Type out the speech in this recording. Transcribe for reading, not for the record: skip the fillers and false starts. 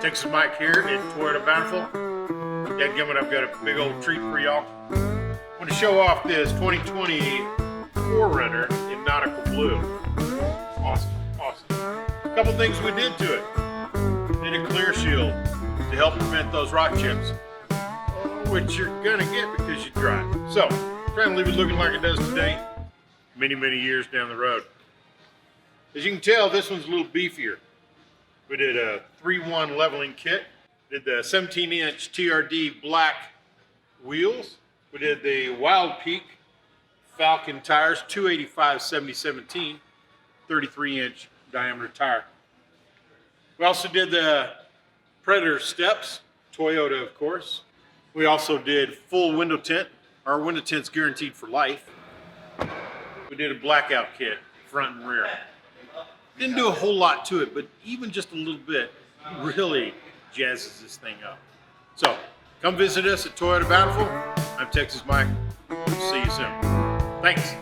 Texas Mike here at Toyota Bountiful. Dadgummit, I've got a big old treat for y'all. I want to show off this 2020 4Runner in nautical blue. Awesome, awesome. A couple things we did to it. Did a ClearShield to help prevent those rock chips, which you're gonna get because you drive. So, trying to leave it looking like it does today, many, many years down the road. As you can tell, this one's a little beefier. We did a 3-1 leveling kit. Did the 17-inch TRD Black Wheels. We did the Wild Peak Falcon tires, 285/70/17, 33-inch diameter tire. We also did the Predator steps, Toyota of course. We also did full window tint. Our window tint's guaranteed for life. We did a blackout kit, front and rear. Didn't do a whole lot to it, but even just a little bit really jazzes this thing up. So, come visit us at Toyota Bountiful. I'm Texas Mike. See you soon. Thanks.